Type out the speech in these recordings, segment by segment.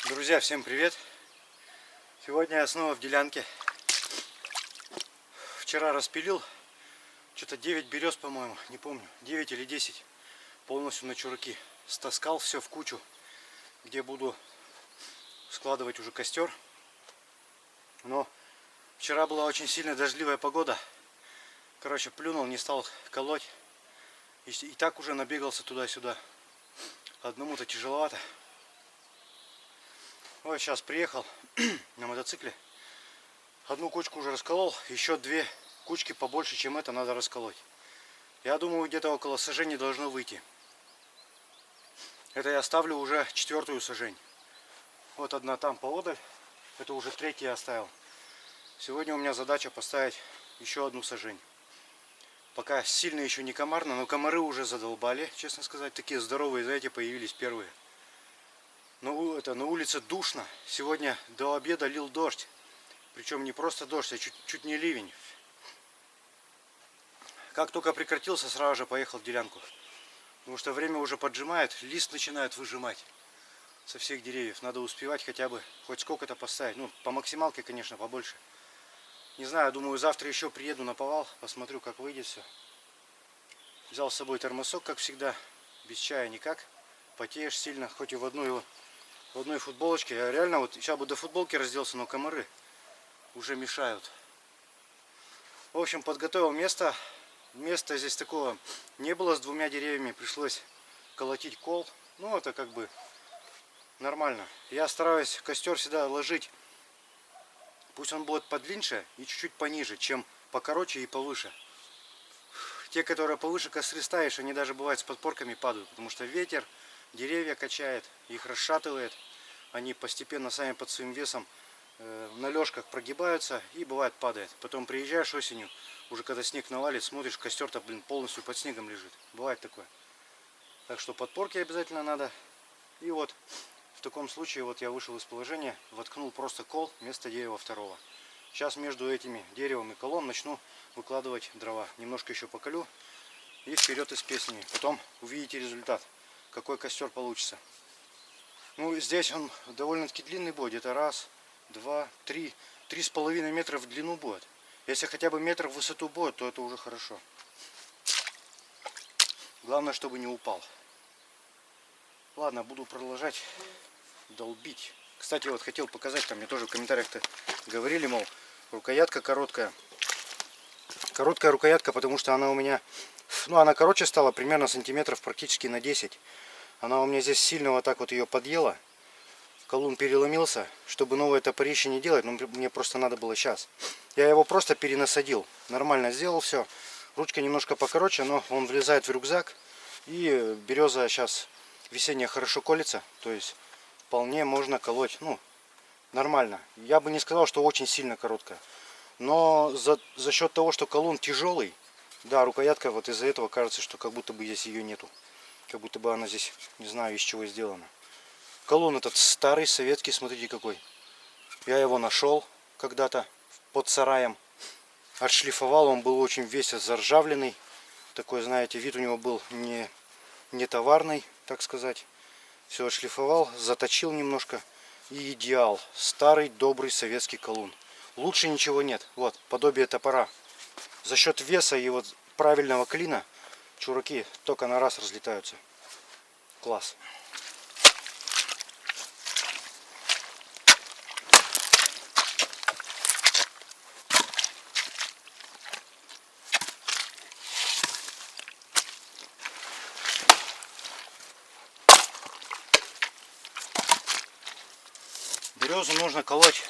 Друзья, всем привет! Сегодня я снова в делянке. Вчера распилил что-то 9 берез, по-моему, не помню, 9 или 10, полностью на чураки. Стаскал все в кучу, где буду складывать уже костер. Но вчера была очень сильная дождливая погода. Короче, плюнул, не стал колоть. И так уже набегался туда-сюда. Одному-то тяжеловато. Вот сейчас приехал на мотоцикле. Одну кучку уже расколол. Еще две кучки побольше, чем это, надо расколоть. Я думаю, где-то около сажени должно выйти. Это я ставлю уже 4-ю сажень. Вот одна там поодаль. Это уже 3-я я оставил. Сегодня у меня задача поставить еще одну сажень. Пока сильно еще не комарно, но комары уже задолбали, честно сказать. Такие здоровые, знаете, появились первые. Но это на улице душно. Сегодня до обеда лил дождь. Причем не просто дождь, а чуть не ливень. Как только прекратился, сразу же поехал в делянку. Потому что время уже поджимает, лист начинает выжимать со всех деревьев. Надо успевать хотя бы хоть сколько-то поставить. Ну, по максималке, конечно, побольше. Не знаю, думаю, завтра еще приеду на повал, посмотрю, как выйдет все. Взял с собой термосок, как всегда. Без чая никак. Потеешь сильно, хоть и в одной футболочке. Я реально вот сейчас бы до футболки разделся, но комары уже мешают. В общем, подготовил место. Места здесь такого не было с 2 деревьями. Пришлось колотить кол. Ну, это как бы нормально. Я стараюсь костер всегда ложить. Пусть он будет подлиннее и чуть-чуть пониже, чем покороче и повыше. Те, которые повыше костры ставишь, они даже бывают с подпорками падают. Потому что ветер деревья качает, их расшатывает. Они постепенно сами под своим весом на лёжках прогибаются и бывает падает. Потом приезжаешь осенью, уже когда снег навалит, смотришь, костер-то, блин, полностью под снегом лежит. Бывает такое. Так что подпорки обязательно надо. И вот в таком случае вот я вышел из положения, воткнул просто кол вместо дерева второго. Сейчас между этими деревом и колом начну выкладывать дрова. Немножко еще поколю и вперед из песни. Потом увидите результат, какой костер получится. Ну, здесь он довольно-таки длинный будет. Это раз, два, три. 3,5 метра в длину будет. Если хотя бы метр в высоту будет, то это уже хорошо. Главное, чтобы не упал. Ладно, буду продолжать долбить. Кстати, вот хотел показать, там мне тоже в комментариях-то говорили, мол, рукоятка короткая. Короткая рукоятка, потому что она у меня, ну, она короче стала примерно сантиметров практически на 10. Она у меня здесь сильно вот так вот ее подъела. Колун переломился. Чтобы новое топорище не делать, но мне просто надо было сейчас. Я его просто перенасадил. Нормально сделал все. Ручка немножко покороче, но он влезает в рюкзак. И береза сейчас весенняя хорошо колется. То есть вполне можно колоть. Ну, нормально. Я бы не сказал, что очень сильно короткая. Но за счет того, что колун тяжелый, да, рукоятка вот из-за этого кажется, что как будто бы здесь ее нету. Как будто бы она здесь, не знаю, из чего сделана. Колун этот старый, советский, смотрите какой. Я его нашел когда-то под сараем. Отшлифовал, он был очень весь заржавленный. Такой, знаете, вид у него был не товарный, так сказать. Все отшлифовал, заточил немножко. И идеал. Старый, добрый советский колун. Лучше ничего нет. Вот, подобие топора. За счет веса и вот правильного клина чураки только на раз разлетаются. Класс. Березу нужно колоть,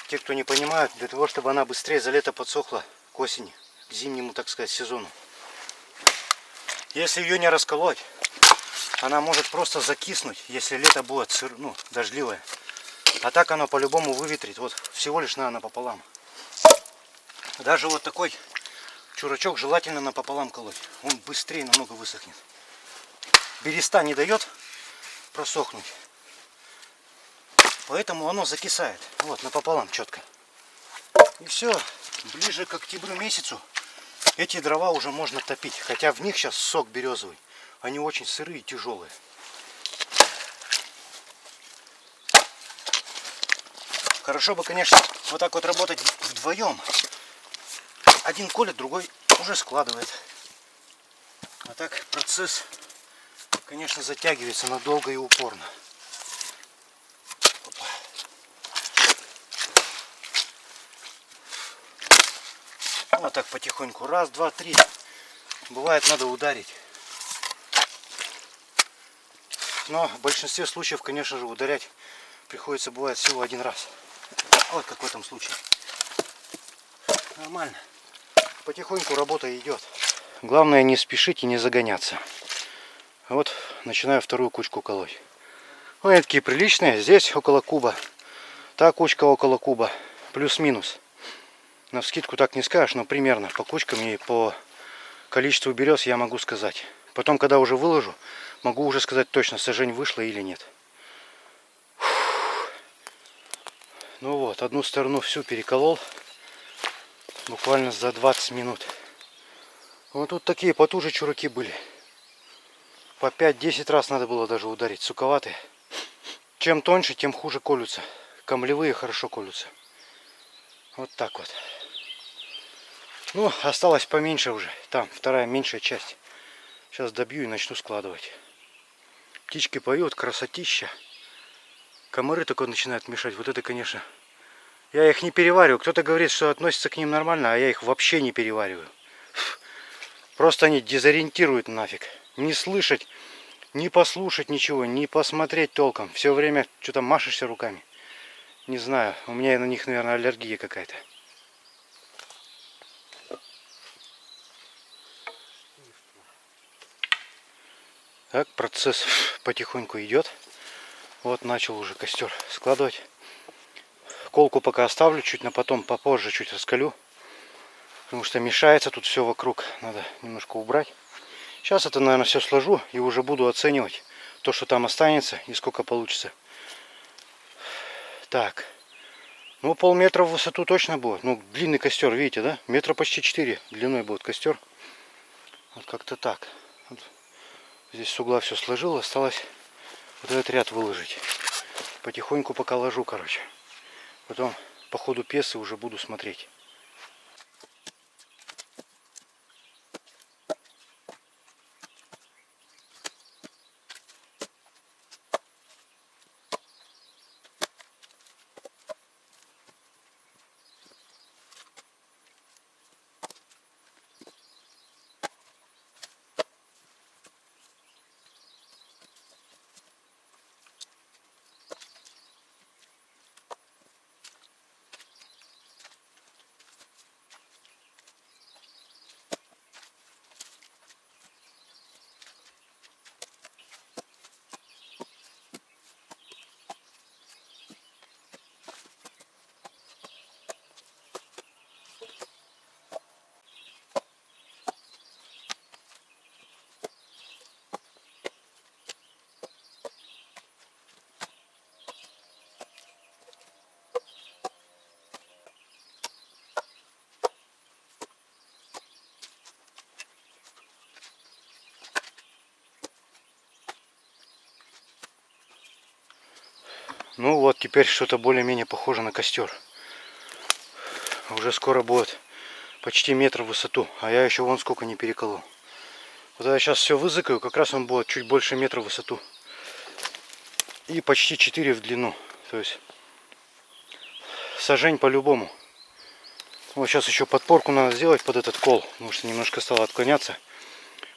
те, кто не понимают, для того, чтобы она быстрее за лето подсохла к осени, к зимнему, так сказать, сезону. Если ее не расколоть, она может просто закиснуть, если лето будет дождливое. А так оно по-любому выветрит. Вот всего лишь надо напополам. Даже вот такой чурачок желательно напополам колоть. Он быстрее намного высохнет. Береста не дает просохнуть. Поэтому оно закисает. Вот, напополам четко. И все. Ближе к октябрю месяцу эти дрова уже можно топить. Хотя в них сейчас сок березовый. Они очень сырые и тяжелые. Хорошо бы, конечно, вот так вот работать вдвоем. Один колет, другой уже складывает. А так процесс, конечно, затягивается надолго и упорно. Опа. Вот так потихоньку. Раз, два, три. Бывает, надо ударить. Но в большинстве случаев, конечно же, ударять приходится, бывает, всего один раз. Вот как в этом случае. Нормально. Потихоньку работа идет. Главное не спешить и не загоняться. Вот начинаю вторую кучку колоть. Ну, они такие приличные. Здесь около куба. Та кучка около куба. Плюс-минус. Навскидку так не скажешь, но примерно по кучкам и по количеству берез я могу сказать. Потом, когда уже выложу, могу уже сказать точно, сажень вышла или нет. Ну вот, одну сторону всю переколол. Буквально за 20 минут. Вот тут такие потуже чураки были. По 5-10 раз надо было даже ударить. Суковатые. Чем тоньше, тем хуже колются. Камлевые хорошо колются. Вот так вот. Ну, осталось поменьше уже. Там вторая меньшая часть. Сейчас добью и начну складывать. Птички поют, красотища. Комары только начинают мешать. Вот это, конечно. Я их не перевариваю. Кто-то говорит, что относится к ним нормально, а я их вообще не перевариваю. Просто они дезориентируют нафиг. Не слышать, не послушать ничего, не посмотреть толком. Все время что-то машешься руками. Не знаю, у меня на них, наверное, аллергия какая-то. Так, процесс потихоньку идет. Вот начал уже костер складывать. Колку пока оставлю, чуть на потом, попозже чуть раскалю. Потому что мешается тут все вокруг. Надо немножко убрать. Сейчас это, наверное, все сложу и уже буду оценивать то, что там останется и сколько получится. Так. Ну, полметра в высоту точно будет. Ну, длинный костер, видите, да? Метра почти 4 длиной будет костер. Вот как-то так. Вот. Здесь с угла все сложил. Осталось вот этот ряд выложить. Потихоньку пока ложу, короче. Потом по ходу пьесы уже буду смотреть. Ну вот, теперь что-то более-менее похоже на костер. Уже скоро будет почти метр в высоту, а я еще вон сколько не переколол. Вот я сейчас все вызыкаю, как раз он будет чуть больше метра в высоту. И почти 4 в длину. То есть сажень по-любому. Вот сейчас еще подпорку надо сделать под этот кол, потому что немножко стало отклоняться.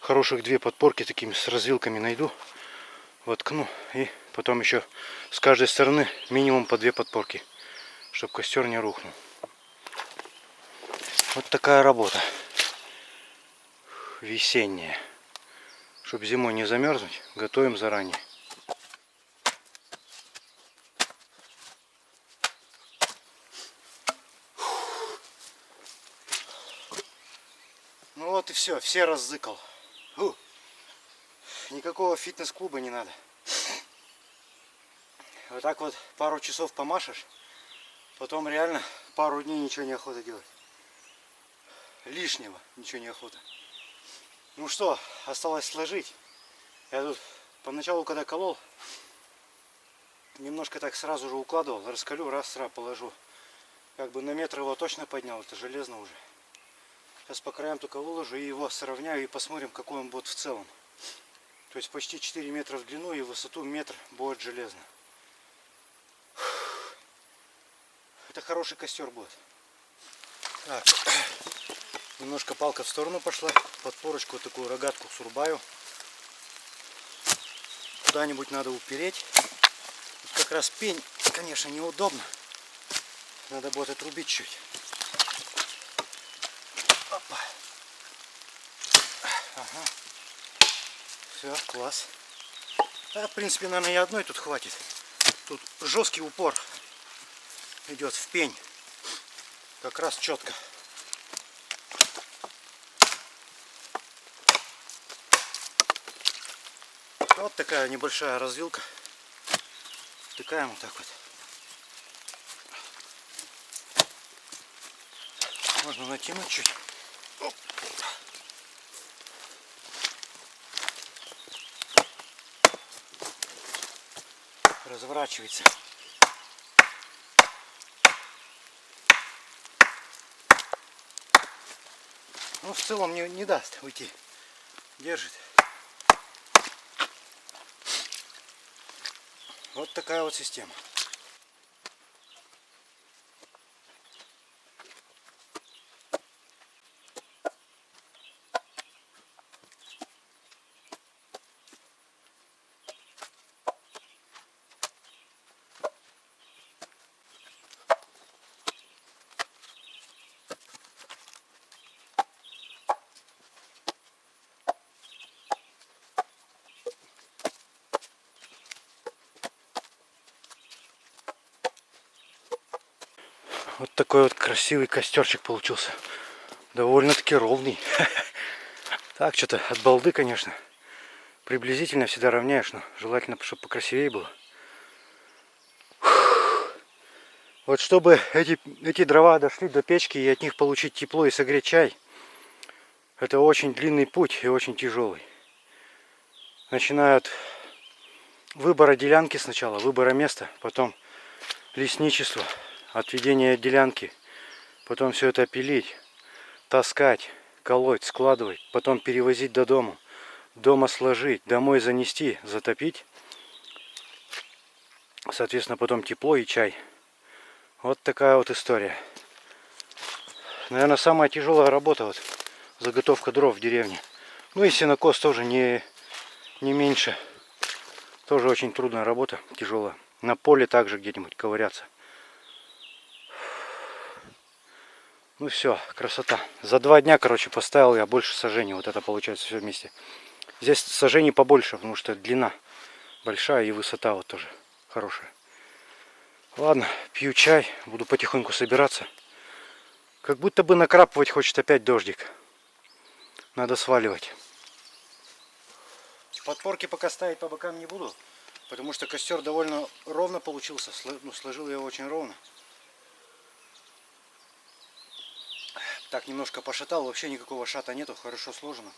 Хороших 2 подпорки такими с развилками найду. Воткну и потом еще с каждой стороны минимум по 2 подпорки, чтобы костер не рухнул. Вот такая работа весенняя. Чтобы зимой не замерзнуть, готовим заранее. Ну вот и все раззыкал. Никакого фитнес-клуба не надо. Вот так вот пару часов помашешь, потом реально пару дней ничего не охота делать. Лишнего ничего не охота. Ну что, осталось сложить. Я тут поначалу, когда колол, немножко так сразу же укладывал, раскалю, раз, сразу положу. Как бы на метр его точно поднял, это железно уже. Сейчас по краям только выложу и его сравняю и посмотрим, какой он будет в целом. То есть почти 4 метра в длину и в высоту метр будет железно. Это хороший костер будет. Так, немножко палка в сторону пошла, подпорочку вот такую рогатку срубаю. Куда-нибудь надо упереть. Тут как раз пень, конечно, неудобно. Надо будет отрубить чуть. Опа. Ага. Все, класс. А, в принципе, наверное, и одной тут хватит. Тут жесткий упор идет в пень. Как раз четко. Вот такая небольшая развилка. Втыкаем вот так вот. Можно натянуть чуть. Оп. Разворачивается. Ну, в целом не даст уйти. Держит. Вот такая вот система. Вот такой вот красивый костерчик получился. Довольно-таки ровный. Так, что-то от балды, конечно. Приблизительно всегда равняешь, но желательно, чтобы покрасивее было. Вот чтобы эти дрова дошли до печки и от них получить тепло и согреть чай, это очень длинный путь и очень тяжелый. Начиная от выбора делянки сначала, выбора места, потом лесничество, отведение делянки, потом все это пилить, таскать, колоть, складывать, потом перевозить до дома, дома сложить, домой занести, затопить, соответственно, потом тепло и чай. Вот такая вот история. Наверное, самая тяжелая работа вот заготовка дров в деревне. Ну и сенокос тоже не меньше. Тоже очень трудная работа, тяжелая. На поле также где-нибудь ковыряться. Ну все, красота. За 2 дня, короче, поставил я больше сажений. Вот это получается все вместе. Здесь сажений побольше, потому что длина большая и высота вот тоже хорошая. Ладно, пью чай, буду потихоньку собираться. Как будто бы накрапывать хочет опять дождик. Надо сваливать. Подпорки пока ставить по бокам не буду, потому что костер довольно ровно получился. Сложил я его очень ровно. Так, немножко пошатал, вообще никакого шата нету, хорошо сложено.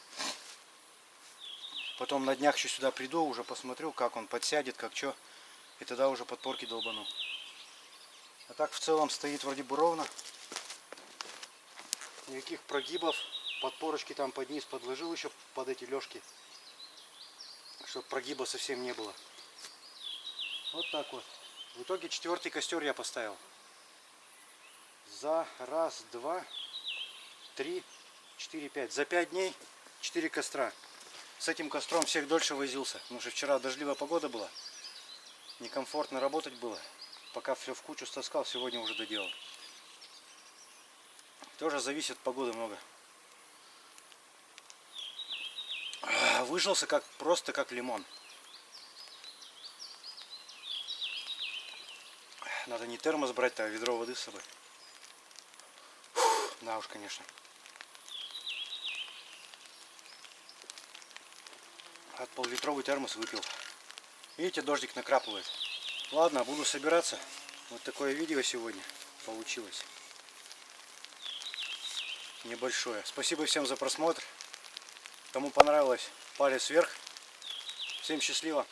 Потом на днях еще сюда приду, уже посмотрю, как он подсядет, как что. И тогда уже подпорки долбану. А так в целом стоит вроде бы ровно. Никаких прогибов. Подпорочки там под низ подложил еще под эти лёжки, чтобы прогиба совсем не было. Вот так вот. В итоге 4-й костер я поставил. За 1, 2, 3, 4, 5. За 5 дней 4 костра. С этим костром всех дольше возился. Потому что вчера дождливая погода была. Некомфортно работать было. Пока все в кучу стаскал, сегодня уже доделал. Тоже зависит от погоды много. Выжился просто как лимон. Надо не термос брать, а ведро воды с собой. Да уж, конечно. От пол-литровый термос выпил. Видите, дождик накрапывает. Ладно, буду собираться. Вот такое видео сегодня получилось. Небольшое. Спасибо всем за просмотр. Кому понравилось, палец вверх. Всем счастливо.